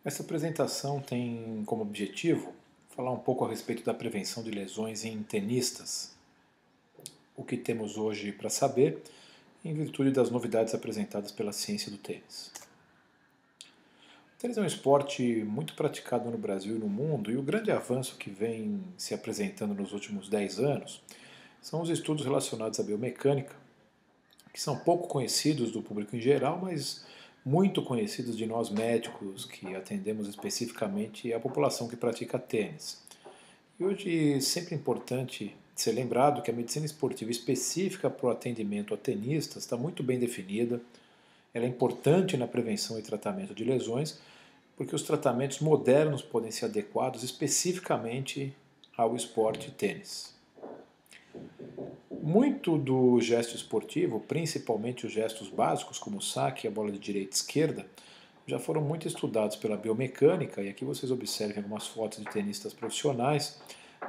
Essa apresentação tem como objetivo falar um pouco a respeito da prevenção de lesões em tenistas, o que temos hoje para saber, em virtude das novidades apresentadas pela ciência do tênis. O tênis é um esporte muito praticado no Brasil e no mundo, e o grande avanço que vem se apresentando nos últimos 10 anos são os estudos relacionados à biomecânica, que são pouco conhecidos do público em geral, mas muito conhecidos de nós médicos que atendemos especificamente a população que pratica tênis. E hoje é sempre importante ser lembrado que a medicina esportiva específica para o atendimento a tenistas está muito bem definida, ela é importante na prevenção e tratamento de lesões, porque os tratamentos modernos podem ser adequados especificamente ao esporte tênis. Muito do gesto esportivo, principalmente os gestos básicos, como o saque e a bola de direita e esquerda, já foram muito estudados pela biomecânica, e aqui vocês observem algumas fotos de tenistas profissionais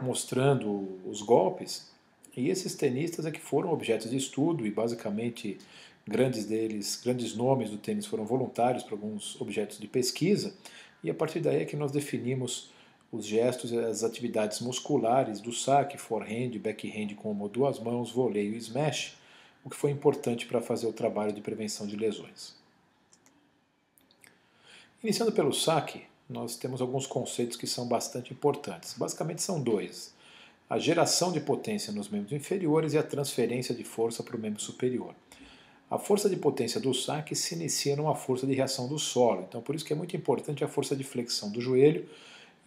mostrando os golpes, e esses tenistas é que foram objetos de estudo, e basicamente grandes nomes do tênis foram voluntários para alguns objetos de pesquisa, e a partir daí é que nós definimos os gestos e as atividades musculares do saque, forehand, backhand com uma ou duas mãos, voleio e smash, o que foi importante para fazer o trabalho de prevenção de lesões. Iniciando pelo saque, nós temos alguns conceitos que são bastante importantes. Basicamente são dois: a geração de potência nos membros inferiores e a transferência de força para o membro superior. A força de potência do saque se inicia numa força de reação do solo, então por isso que é muito importante a força de flexão do joelho.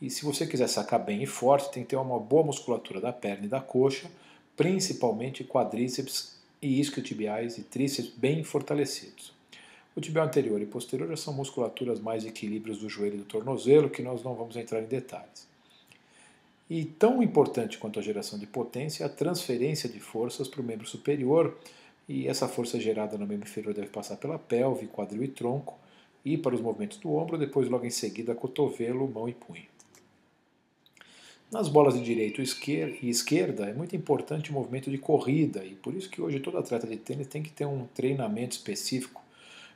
E se você quiser sacar bem e forte, tem que ter uma boa musculatura da perna e da coxa, principalmente quadríceps e isquiotibiais e tríceps bem fortalecidos. O tibial anterior e posterior já são musculaturas mais equilíbrios do joelho e do tornozelo, que nós não vamos entrar em detalhes. E tão importante quanto a geração de potência é a transferência de forças para o membro superior, e essa força gerada no membro inferior deve passar pela pelve, quadril e tronco, e para os movimentos do ombro, depois logo em seguida cotovelo, mão e punho. Nas bolas de direita e esquerda é muito importante o movimento de corrida, e por isso que hoje todo atleta de tênis tem que ter um treinamento específico,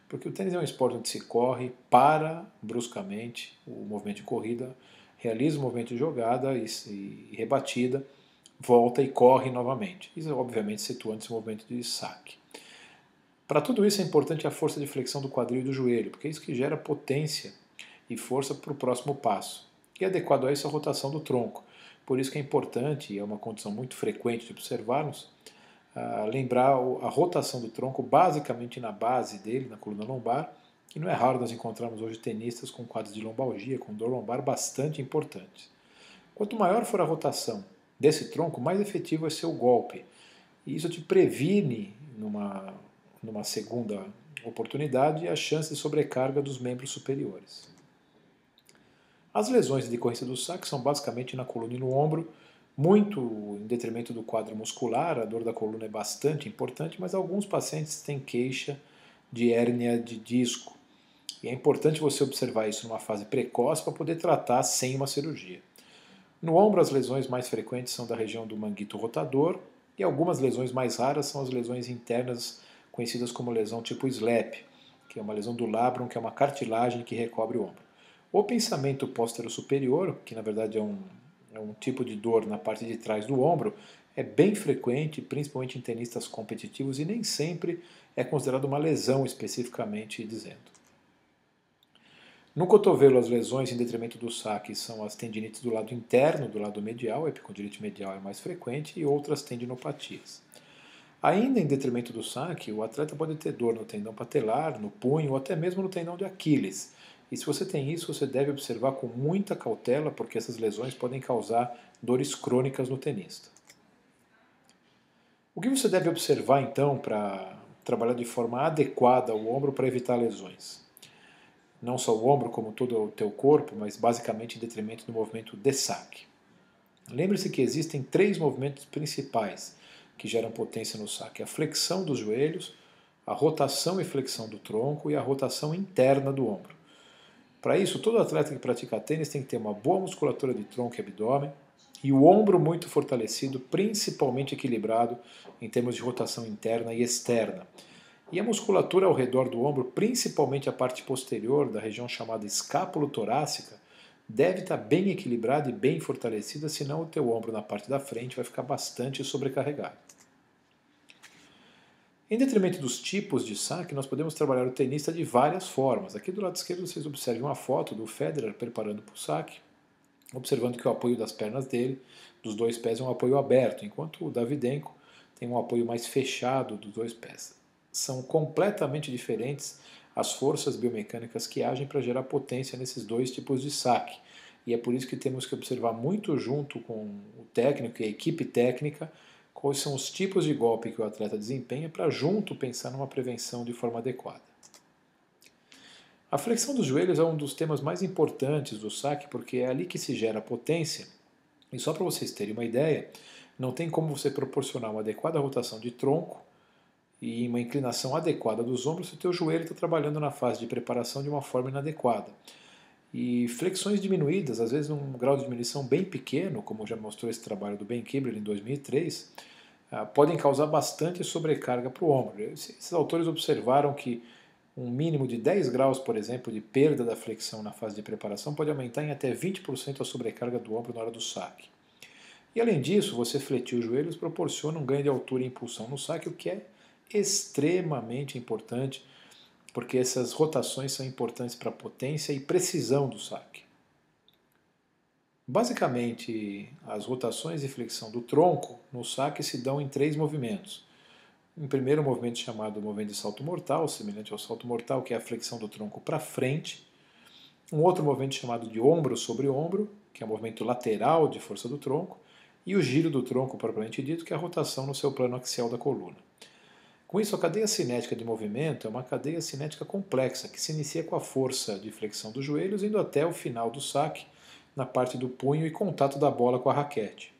porque o tênis é um esporte onde se corre, para bruscamente o movimento de corrida, realiza o movimento de jogada e rebatida, volta e corre novamente. Isso obviamente situando esse movimento de saque. Para tudo isso é importante a força de flexão do quadril e do joelho, porque é isso que gera potência e força para o próximo passo. E adequado a isso a rotação do tronco. Por isso que é importante, e é uma condição muito frequente de observarmos, lembrar a rotação do tronco basicamente na base dele, na coluna lombar, e não é raro nós encontrarmos hoje tenistas com quadros de lombalgia, com dor lombar bastante importantes. Quanto maior for a rotação desse tronco, mais efetivo vai ser o golpe. E isso te previne, numa segunda oportunidade, a chance de sobrecarga dos membros superiores. As lesões de decorrência do saque são basicamente na coluna e no ombro, muito em detrimento do quadro muscular. A dor da coluna é bastante importante, mas alguns pacientes têm queixa de hérnia de disco. E é importante você observar isso numa fase precoce para poder tratar sem uma cirurgia. No ombro, as lesões mais frequentes são da região do manguito rotador, e algumas lesões mais raras são as lesões internas, conhecidas como lesão tipo SLAP, que é uma lesão do labrum, que é uma cartilagem que recobre o ombro. O pensamento póstero-superior, que na verdade é um tipo de dor na parte de trás do ombro, é bem frequente, principalmente em tenistas competitivos, e nem sempre é considerado uma lesão especificamente dizendo. No cotovelo, as lesões em detrimento do saque são as tendinites do lado interno, do lado medial, a epicondilite medial é mais frequente, e outras tendinopatias. Ainda em detrimento do saque, o atleta pode ter dor no tendão patelar, no punho ou até mesmo no tendão de Aquiles. E se você tem isso, você deve observar com muita cautela, porque essas lesões podem causar dores crônicas no tenista. O que você deve observar então para trabalhar de forma adequada o ombro para evitar lesões? Não só o ombro, como todo o teu corpo, mas basicamente em detrimento do movimento de saque. Lembre-se que existem 3 movimentos principais que geram potência no saque: a flexão dos joelhos, a rotação e flexão do tronco e a rotação interna do ombro. Para isso, todo atleta que pratica tênis tem que ter uma boa musculatura de tronco e abdômen e o ombro muito fortalecido, principalmente equilibrado em termos de rotação interna e externa. E a musculatura ao redor do ombro, principalmente a parte posterior da região chamada escápulo-torácica, deve estar bem equilibrada e bem fortalecida, senão o teu ombro na parte da frente vai ficar bastante sobrecarregado. Em detrimento dos tipos de saque, nós podemos trabalhar o tenista de várias formas. Aqui do lado esquerdo vocês observam uma foto do Federer preparando para o saque, observando que o apoio das pernas dele, dos dois pés, é um apoio aberto, enquanto o Davydenko tem um apoio mais fechado dos dois pés. São completamente diferentes as forças biomecânicas que agem para gerar potência nesses dois tipos de saque. E é por isso que temos que observar muito junto com o técnico e a equipe técnica quais são os tipos de golpe que o atleta desempenha para junto pensar numa prevenção de forma adequada. A flexão dos joelhos é um dos temas mais importantes do saque porque é ali que se gera potência. E só para vocês terem uma ideia, não tem como você proporcionar uma adequada rotação de tronco e uma inclinação adequada dos ombros se o teu joelho está trabalhando na fase de preparação de uma forma inadequada. E flexões diminuídas, às vezes num grau de diminuição bem pequeno, como já mostrou esse trabalho do Ben Kibler em 2003, podem causar bastante sobrecarga para o ombro. Esses autores observaram que um mínimo de 10 graus, por exemplo, de perda da flexão na fase de preparação pode aumentar em até 20% a sobrecarga do ombro na hora do saque. E além disso, você fletir os joelhos proporciona um ganho de altura e impulsão no saque, o que é extremamente importante, porque essas rotações são importantes para a potência e precisão do saque. Basicamente, as rotações e flexão do tronco no saque se dão em 3 movimentos. Um primeiro movimento chamado movimento de salto mortal, semelhante ao salto mortal, que é a flexão do tronco para frente. Um outro movimento chamado de ombro sobre ombro, que é o movimento lateral de força do tronco. E o giro do tronco, propriamente dito, que é a rotação no seu plano axial da coluna. Com isso, a cadeia cinética de movimento é uma cadeia cinética complexa, que se inicia com a força de flexão dos joelhos, indo até o final do saque, na parte do punho e contato da bola com a raquete.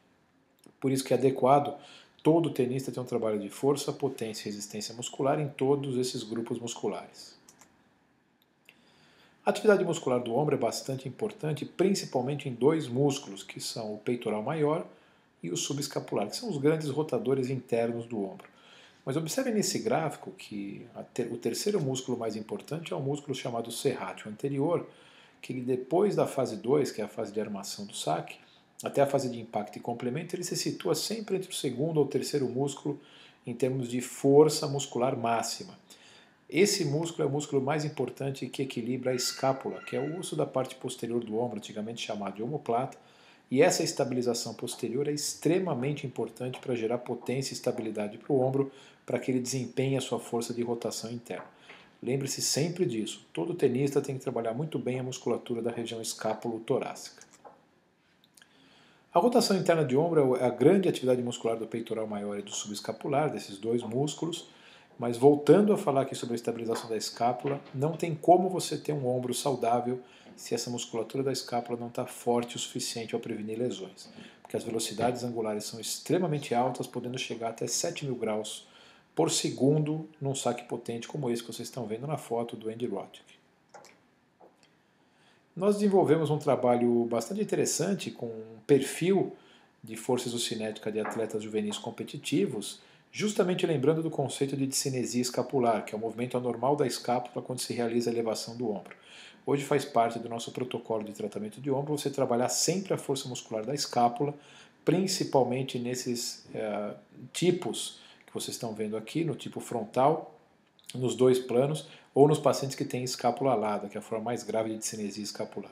Por isso que é adequado todo tenista ter um trabalho de força, potência e resistência muscular em todos esses grupos musculares. A atividade muscular do ombro é bastante importante, principalmente em 2 músculos, que são o peitoral maior e o subescapular, que são os grandes rotadores internos do ombro. Mas observe nesse gráfico que o terceiro músculo mais importante é o músculo chamado serrátil anterior, que depois da fase 2, que é a fase de armação do saque, até a fase de impacto e complemento, ele se situa sempre entre o segundo ou terceiro músculo em termos de força muscular máxima. Esse músculo é o músculo mais importante que equilibra a escápula, que é o osso da parte posterior do ombro, antigamente chamado de omoplata, e essa estabilização posterior é extremamente importante para gerar potência e estabilidade para o ombro, para que ele desempenhe a sua força de rotação interna. Lembre-se sempre disso, todo tenista tem que trabalhar muito bem a musculatura da região escápulo-torácica. A rotação interna de ombro é a grande atividade muscular do peitoral maior e do subescapular, desses 2 músculos, mas voltando a falar aqui sobre a estabilização da escápula, não tem como você ter um ombro saudável se essa musculatura da escápula não está forte o suficiente para prevenir lesões, porque as velocidades angulares são extremamente altas, podendo chegar até 7.000 graus por segundo num saque potente como esse que vocês estão vendo na foto do Andy Roddick. Nós desenvolvemos um trabalho bastante interessante com um perfil de força isocinética de atletas juvenis competitivos, justamente lembrando do conceito de discinesia escapular, que é o movimento anormal da escápula quando se realiza a elevação do ombro. Hoje faz parte do nosso protocolo de tratamento de ombro você trabalhar sempre a força muscular da escápula, principalmente nesses tipos que vocês estão vendo aqui, no tipo frontal, nos 2 planos, ou nos pacientes que têm escápula alada, que é a forma mais grave de discinesia escapular.